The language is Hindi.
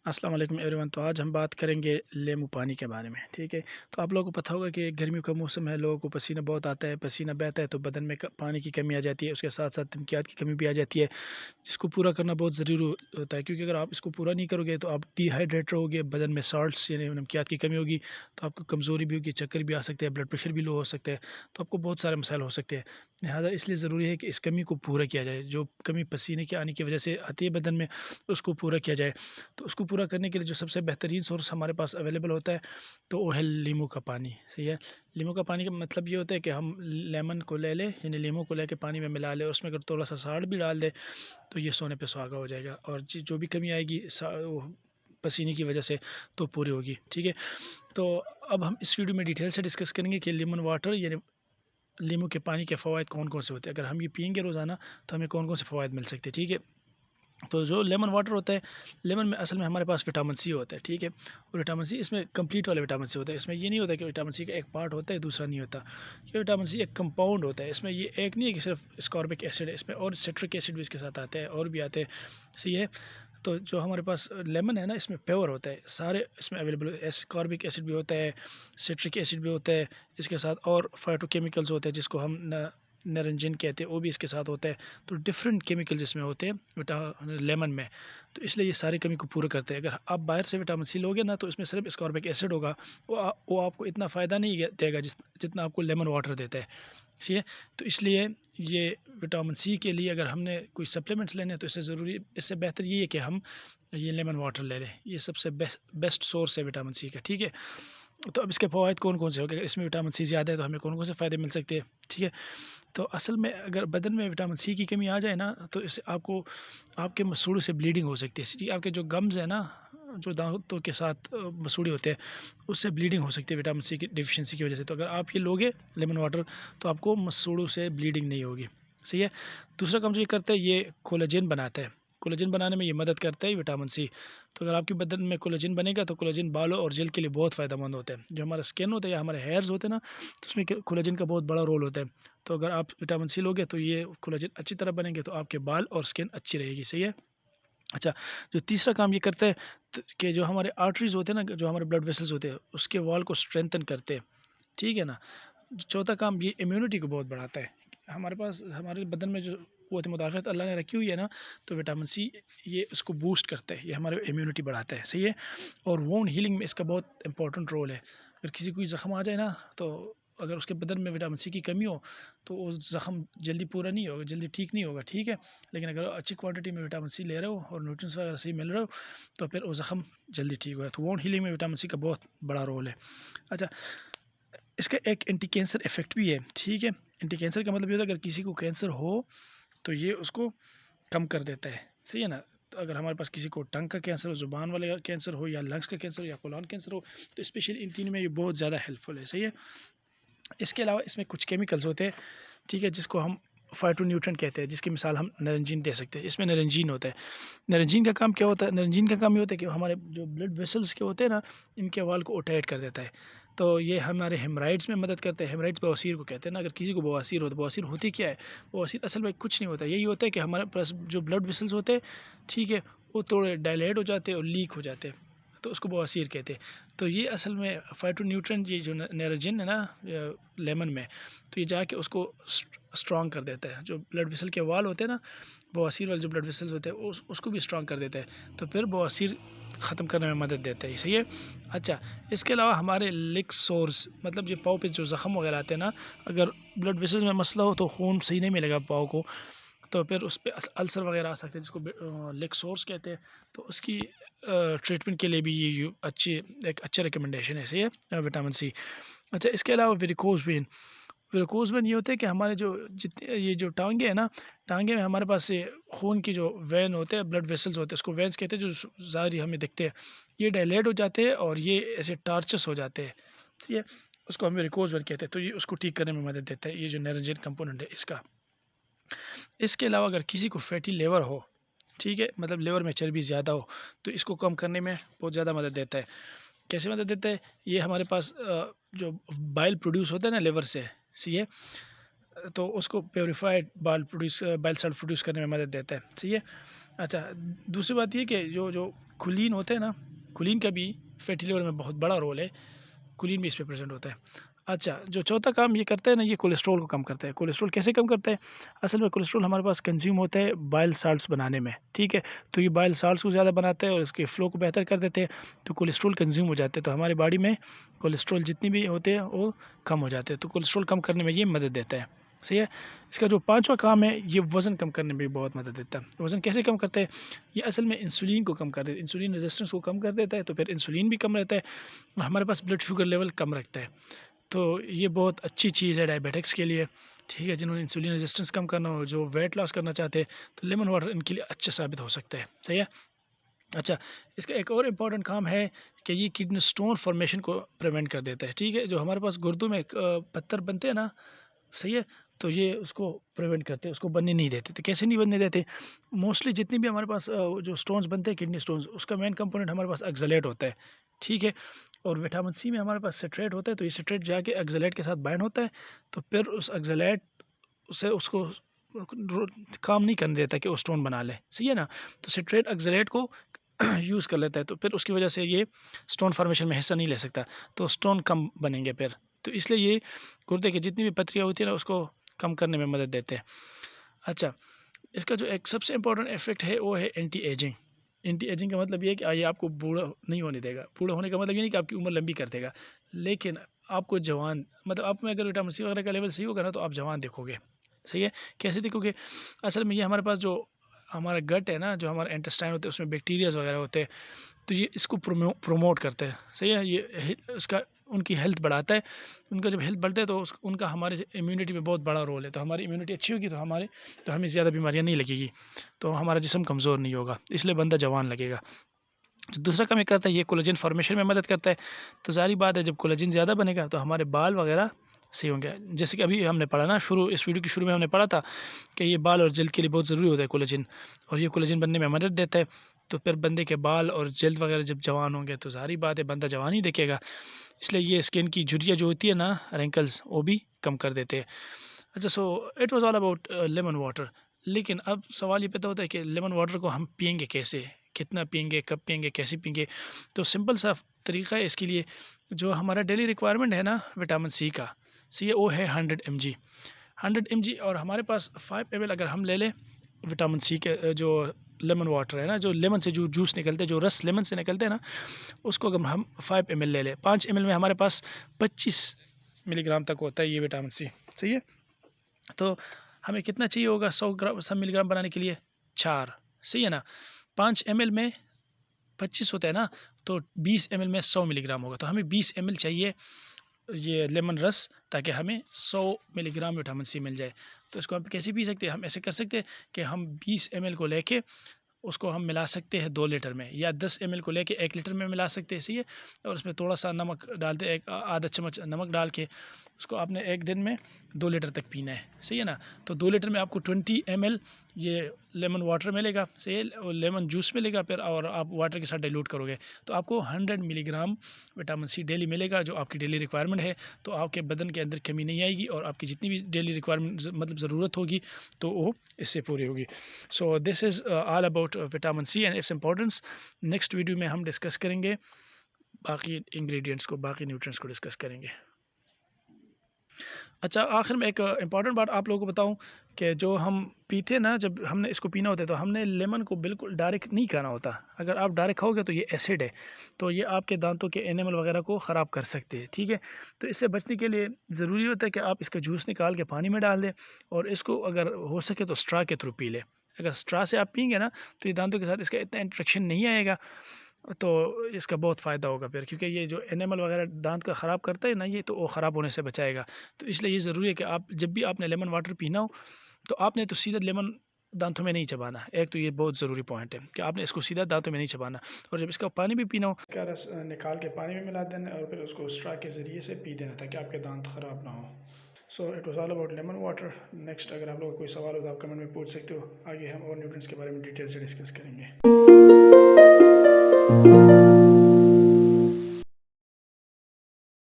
अस्सलाम वालेकुम एवरीवन। तो आज हम बात करेंगे लेमू पानी के बारे में। ठीक है, तो आप लोगों को पता होगा कि गर्मियों का मौसम है, लोगों को पसीना बहुत आता है, पसीना बहता है तो बदन में पानी की कमी आ जाती है, उसके साथ साथ नमकियात की कमी भी आ जाती है, जिसको पूरा करना बहुत ज़रूरी होता है। क्योंकि अगर आप इसको पूरा नहीं करोगे तो आप डिहाइड्रेट रहोगे, बदन में साल्ट्स यानी नमकियात की कमी होगी, तो आपको कमज़ोरी भी होगी, चक्कर भी आ सकते हैं, ब्लड प्रेशर भी लो हो सकता है, तो आपको बहुत सारे मसाइल हो सकते हैं। लिहाजा इसलिए ज़रूरी है कि इस कमी को पूरा किया जाए, जो कमी पसीने के आने की वजह से आती है बदन में, उसको पूरा किया जाए। तो उसको पूरा करने के लिए जो सबसे बेहतरीन सोर्स हमारे पास अवेलेबल होता है, तो वो है नींबू का पानी। सही है, नींबू का पानी का मतलब ये होता है कि हम लेमन को ले लें, यानी नींबू को लेके पानी में मिला लें, उसमें अगर थोड़ा सा साल्ट भी डाल दें तो ये सोने पे सुहागा हो जाएगा, और जो भी कमी आएगी वो पसीने की वजह से, तो पूरी होगी। ठीक है, तो अब हम इस वीडियो में डिटेल से डिस्कस करेंगे कि लेमन वाटर यानी नींबू के पानी के फ़वाद कौन कौन से होते हैं। अगर हम ये पियेंगे रोज़ाना तो हमें कौन कौन से फ़वाद मिल सकते हैं। ठीक है, तो जो लेमन वाटर होता है, लेमन में असल में हमारे पास विटामिन सी होता है। ठीक है, और विटामिन सी इसमें कंप्लीट वाले विटामिन सी होता है। इसमें ये नहीं होता कि विटामिन सी का एक पार्ट होता है दूसरा नहीं होता। ये विटामिन सी एक कंपाउंड होता है, इसमें ये एक नहीं है कि सिर्फ स्कॉर्बिक एसिड है, इसमें और सिट्रिक एसिड भी इसके साथ आता है और भी आते हैं। सही है, तो जो हमारे पास लेमन है ना, इसमें प्योर होता है, सारे इसमें अवेलेबल स्कॉर्बिक एसिड भी होता है, सिट्रिक एसिड भी होता है, इसके साथ और फाइटोकेमिकल्स होते हैं जिसको हम नारंजिन कहते हैं, वो भी इसके साथ होता है। तो डिफरेंट केमिकल्स इसमें होते हैं लेमन में, तो इसलिए ये सारी कमी को पूरा करते हैं। अगर आप बाहर से विटामिन सी लोगे ना, तो इसमें सिर्फ स्कॉर्बिक एसिड होगा, वो आपको इतना फ़ायदा नहीं देगा जितना आपको लेमन वाटर देता है। सही है, तो इसलिए ये विटामिन सी के लिए अगर हमने कोई सप्लीमेंट्स लेने हैं तो इससे बेहतर ये है कि हम ये लेमन वाटर ले लें। ये सबसे बेस्ट सोर्स है विटामिन सी का। ठीक है, तो अब इसके फ़वाद कौन कौन से हो गए, अगर इसमें विटामिन सी ज़्यादा है तो हमें कौन कौन से फ़ायदे मिल सकते हैं। ठीक है, तो असल में अगर बदन में विटामिन सी की कमी आ जाए ना, तो इससे आपको आपके मसूड़ों से ब्लीडिंग हो सकती है। ठीक, आपके जो गम्स है ना, जो दांतों के साथ मसूड़े होते हैं, उससे ब्लीडिंग हो सकती है विटामिन सी की डिफिशिएंसी की वजह से। तो अगर आप ये लोगे लेमन वाटर, तो आपको मसूड़ों से ब्लीडिंग नहीं होगी। सही है, दूसरा काम जो ये करता है, ये कोलेजन बनाता है। कोलेजन बनाने में ये मदद करता है विटामिन सी। तो अगर आपके बदन में कोलेजन बनेगा तो कोलेजन बालों और जेल के लिए बहुत फ़ायदेमंद होता है। जो हमारा स्किन होता है या हमारे हेयर्स होते हैं ना, तो उसमें कोलेजन का बहुत बड़ा रोल होता है। तो अगर आप विटामिन सी लोगे तो ये कोलेजन अच्छी तरह बनेंगे, तो आपके बाल और स्किन अच्छी रहेगी। सही है, अच्छा, जो तीसरा काम ये करता है कि जो हमारे आर्टरीज होते हैं ना, जो हमारे ब्लड वेसल्स होते हैं, उसके वॉल को स्ट्रेंथन करते हैं। ठीक है ना, चौथा काम ये इम्यूनिटी को बहुत बढ़ाता है। हमारे पास हमारे बदन में जो क़ुव्वत मुदाफ़अत अल्लाह ने रखी हुई है ना, तो विटामिन सी ये उसको बूस्ट करता है, ये हमारे इम्यूनिटी बढ़ाता है। सही है, और वोंड हीलिंग में इसका बहुत इंपॉर्टेंट रोल है। अगर किसी कोई ज़ख्म आ जाए ना, तो अगर उसके बदन में विटामिन सी की कमी हो तो वो ज़ख्म जल्दी पूरा नहीं होगा, जल्दी ठीक नहीं होगा। ठीक है, लेकिन अगर अच्छी क्वांटिटी में विटामिन सी ले रहे हो और न्यूट्रिएंट्स वगैरह सही मिल रहे हो, तो फिर वो ज़ख्म जल्दी ठीक होगा। तो वोंड हीलिंग में विटामिन सी का बहुत बड़ा रोल है। अच्छा, इसका एक एंटी कैंसर इफेक्ट भी है। ठीक है, एंटी कैंसर का मतलब ये होता है अगर किसी को कैंसर हो तो ये उसको कम कर देता है। सही है ना, तो अगर हमारे पास किसी को टंग का कैंसर हो, ज़ुबान वाले का कैंसर हो, या लंग्स का कैंसर हो, या कोलन कैंसर हो, तो स्पेशली इन तीन में ये बहुत ज़्यादा हेल्पफुल है। सही है, इसके अलावा इसमें कुछ केमिकल्स होते हैं, ठीक है, जिसको हम फाइटोन्यूट्रिएंट कहते हैं, जिसकी मिसाल हम नारंजीन दे सकते हैं। इसमें नारंजीन होता है। नारंजीन का काम क्या होता है, नारंजीन का काम ये होता है कि हमारे जो ब्लड वेसल्स के होते हैं ना, इनके वाल को टाइट कर देता है। तो ये हमारे हेमराइड्स में मदद करते हैं। हेमराइड्स बवासीर को कहते हैं ना, अगर किसी को बवासीर हो तो बवासीर होती क्या है, बवासीर असल में कुछ नहीं होता, यही होता है कि हमारे पास जो ब्लड वेसल्स होते हैं, ठीक है, वो थोड़े डायलेट हो जाते हैं और लीक हो जाते हैं, तो उसको बवासीर कहते हैं। तो ये असल में फाइटोन्यूट्रिएंट, ये जो नारंजीन है ना लेमन में, तो ये जाके उसको स्ट्रॉन्ग कर देता है। जो ब्लड वेसल के वाल होते हैं ना, बवासीर वाले जो ब्लड वेसल्स होते हैं, उसको भी स्ट्रॉन्ग कर देता है, तो फिर बवासीर ख़त्म करने में मदद देता है। सही है, अच्छा, इसके अलावा हमारे लिक सोर्स, मतलब जो पाँव पे जो ज़ख्म वगैरह आते हैं ना, अगर ब्लड वेसल्स में मसला हो तो खून सही नहीं मिलेगा पाँव को, तो फिर उस पर अल्सर वगैरह आ सकते हैं, जिसको लिक सोर्स कहते हैं। तो उसकी ट्रीटमेंट के लिए भी ये अच्छी एक अच्छा रिकमेंडेशन है। सही है, विटामिन सी। अच्छा, इसके अलावा वेरिकोज वेन, वेरिकोज वेन ये होते हैं कि हमारे जो जितने ये जो टांगे हैं ना, टांगे में हमारे पास ये खून की जो वेन होते हैं, ब्लड वेसल्स होते हैं, उसको वेंस कहते हैं, जो ज़ाहिर हमें दिखते हैं, ये डायलेट हो जाते हैं और ये ऐसे टार्चस हो जाते हैं। ठीक है, उसको हम वेरिकोज वेन कहते हैं, तो ये उसको ठीक करने में मदद देता है, ये जो नारंजीन कंपोनेंट है इसका। इसके अलावा अगर किसी को फैटी लिवर हो, ठीक है, मतलब लिवर में चर्बी ज़्यादा हो, तो इसको कम करने में बहुत ज़्यादा मदद देता है। कैसे मदद देता है, ये हमारे पास जो बाइल प्रोड्यूस होता है ना लिवर से, सी है, तो उसको प्योरीफाइड बाइल सल्ट प्रोड्यूस करने में मदद देता है। सही है, अच्छा, दूसरी बात ये कि जो जो खुलीन होते हैं ना, खुलीन का भी फैटी लिवर में बहुत बड़ा रोल है, खुलीन भी इस पे प्रेजेंट होता है। अच्छा, जो चौथा काम ये करता है ना, ये कोलेस्ट्रॉल को कम करता है। कोलेस्ट्रॉल कैसे कम करता है? असल में कोलेस्ट्रॉल हमारे पास कंज्यूम होता है बाइल साल्ट्स बनाने में, ठीक है। तो ये बाइल साल्ट्स को ज़्यादा बनाता है और इसके फ्लो को बेहतर कर देते हैं, तो कोलेस्ट्रॉल कंज्यूम हो जाते हैं, तो हमारी बॉडी में कोलेस्ट्रॉल जितनी भी होते हैं वो कम हो जाते हैं। तो कोलेस्ट्रॉल कम करने में ये मदद देता है, सही है। इसका जो पांचवा काम है, ये वज़न कम करने में भी बहुत मदद देता है। वज़न कैसे कम करता है? ये असल में इंसुलिन को कम कर देता है, इंसुलिन रेजिस्टेंस को कम कर देता है, तो फिर इंसुलिन भी कम रहता है और हमारे पास ब्लड शुगर लेवल कम रखता है। तो ये बहुत अच्छी चीज़ है डायबिटिक्स के लिए, ठीक है। जिन्होंने इंसुलिन रेजिस्टेंस कम करना हो, जो वेट लॉस करना चाहते हैं, तो लेमन वाटर इनके लिए अच्छा साबित हो सकता है, सही है। अच्छा, इसका एक और इम्पॉर्टेंट काम है कि ये किडनी स्टोन फॉर्मेशन को प्रिवेंट कर देता है, ठीक है। जो हमारे पास गुर्दों में पत्थर बनते हैं ना, सही है, तो ये उसको प्रिवेंट करते हैं, उसको बनने नहीं देते। तो कैसे नहीं बनने देते? मोस्टली जितनी भी हमारे पास जो स्टोन्स बनते हैं किडनी स्टोन्स, उसका मेन कंपोनेंट हमारे पास ऑक्सलेट होता है, ठीक है। और विटामिन सी में हमारे पास सिट्रेट होता है, तो ये सिट्रेट जाके ऑक्सलेट के साथ बाइंड होता है, तो फिर उस ऑक्सलेट से उसको काम नहीं करने देता कि वो स्टोन बना ले, सही है ना। तो सिट्रेट ऑक्सलेट को यूज़ कर लेता है, तो फिर उसकी वजह से ये स्टोन फॉर्मेशन में हिस्सा नहीं ले सकता, तो स्टोन कम बनेंगे फिर। तो इसलिए ये गुर्दे की जितनी भी पथरियाँ होती है ना, उसको कम करने में मदद देते हैं। अच्छा, इसका जो एक सबसे इम्पोर्टेंट इफेक्ट है वो है एंटी एजिंग। एंटी एजिंग का मतलब ये है कि ये आपको बूढ़ा नहीं होने देगा। बूढ़ा होने का मतलब ये नहीं कि आपकी उम्र लंबी कर देगा, लेकिन आपको जवान, मतलब आप में अगर विटामिन सी वगैरह का लेवल सही होगा ना, तो आप जवान दिखोगे, सही है। कैसे दिखोगे? असल में ये हमारे पास जो हमारा गट है ना, जो हमारा इंटेस्टाइन होते हैं, उसमें बैक्टीरियाज वगैरह होते हैं, तो ये इसको प्रमोट करते हैं, सही है। ये इसका उनकी हेल्थ बढ़ाता है। उनका जब हेल्थ बढ़ता है तो उनका हमारे इम्यूनिटी में बहुत बड़ा रोल है। तो हमारी इम्यूनिटी अच्छी होगी तो हमें ज़्यादा बीमारियाँ नहीं लगेगी, तो हमारा जिस्म कमज़ोर नहीं होगा, इसलिए बंदा जवान लगेगा। तो दूसरा काम ये करता है, ये कोलेजन फॉर्मेशन में मदद करता है। तो ज़ाहिर बात है, जब कोलेजन ज़्यादा बनेगा तो हमारे बाल वगैरह सही होंगे। जैसे कि अभी हमने पढ़ा ना, इस वीडियो के शुरू में हमने पढ़ा था कि ये बाल और जल्द के लिए बहुत ज़रूरी होता है कोलेजन, और ये कोलेजन बनने में मदद देता है। तो फिर बंदे के बाल और जल्द वगैरह जब जवान होंगे तो ज़ाहिर बात है बंदा जवान ही दिखेगा। इसलिए ये स्किन की झुर्रियाँ जो होती है ना, रिंकल्स, वो भी कम कर देते हैं। अच्छा, so it was all about lemon water. लेकिन अब सवाल ये पैदा होता है कि लेमन वाटर को हम पियेंगे कैसे, कितना पियेंगे, कब पियेंगे, कैसे पियेंगे? तो सिंपल सा तरीका है इसके लिए। जो हमारा डेली रिक्वायरमेंट है ना विटामिन सी का, सी वो है 100 mg, 100 mg। और हमारे पास 5 ml अगर हम ले लें विटामिन सी के, जो लेमन वाटर है ना, जो लेमन से जो जूस निकलते हैं, जो रस लेमन से निकलते हैं ना, उसको अगर हम 5 ml ले लें, 5 ml में हमारे पास 25 मिलीग्राम तक होता है ये विटामिन सी, सही है। तो हमें कितना चाहिए होगा 100 मिलीग्राम बनाने के लिए? 4, सही है ना। 5 ml में 25 होता है ना, तो 20 ml में 100 मिलीग्राम होगा, तो हमें 20 ml चाहिए ये लेमन रस, ताकि हमें 100 मिलीग्राम विटामिन सी मिल जाए। तो इसको हम कैसे पी सकते हैं? हम ऐसे कर सकते हैं कि हम 20 ml को लेके उसको हम मिला सकते हैं 2 लीटर में, या 10 ml को लेके 1 लीटर में मिला सकते हैं, सही है। और उसमें थोड़ा सा नमक डालते, एक आधा चम्मच नमक डाल के उसको आपने एक दिन में 2 लीटर तक पीना है, सही है ना। तो 2 लीटर में आपको 20 ml ये लेमन वाटर मिलेगा, सही है, और लेमन जूस मिलेगा फिर, और आप वाटर के साथ डाइल्यूट करोगे तो आपको 100 मिलीग्राम विटामिन सी डेली मिलेगा, जो आपकी डेली रिक्वायरमेंट है। तो आपके बदन के अंदर कमी नहीं आएगी, और आपकी जितनी भी डेली रिक्वायरमेंट मतलब ज़रूरत होगी तो वो इससे पूरी होगी। So this is all about vitamin C and its importance. Next video में हम डिस्कस करेंगे बाकी इंग्रेडिएंट्स को, बाकी न्यूट्रिएंट्स को डिस्कस करेंगे। अच्छा, आखिर में एक इम्पॉर्टेंट बात आप लोगों को बताऊं कि जो हम पीते हैं ना, जब हमने इसको पीना होता है तो हमने लेमन को बिल्कुल डायरेक्ट नहीं खाना होता। अगर आप डायरेक्ट खाओगे तो ये एसिड है, तो ये आपके दांतों के एनिमल वगैरह को ख़राब कर सकते हैं, ठीक है। तो इससे बचने के लिए ज़रूरी होता है कि आप इसका जूस निकाल के पानी में डाल दें, और इसको अगर हो सके तो स्ट्रा के थ्रू पी लें। अगर स्ट्रा से आप पियेंगे ना, तो ये दांतों के साथ इसका इतना इंट्रैक्शन नहीं आएगा, तो इसका बहुत फ़ायदा होगा फिर, क्योंकि ये जो एनिमल वगैरह दांत का ख़राब करता है ना, ये तो वो ख़राब होने से बचाएगा। तो इसलिए ये ज़रूरी है कि आप जब भी आपने लेमन वाटर पीना हो, तो आपने तो सीधा लेमन दांतों में नहीं चबाना। एक तो ये बहुत ज़रूरी पॉइंट है कि आपने इसको सीधा दांतों में नहीं चबाना, और जब इसका पानी भी पीना हो, इसका रस निकाल के पानी में मिला देना, और फिर उसको स्ट्रा के ज़रिए से पी देना, ताकि आपके दांत ख़राब ना हो। So it was all about lemon water. Next अगर आप लोगों को कोई सवाल हो तो आप कमेंट में पूछ सकते हो। आगे हम और न्यूट्रिएंट्स के बारे में डिटेल से डिस्कस करेंगे।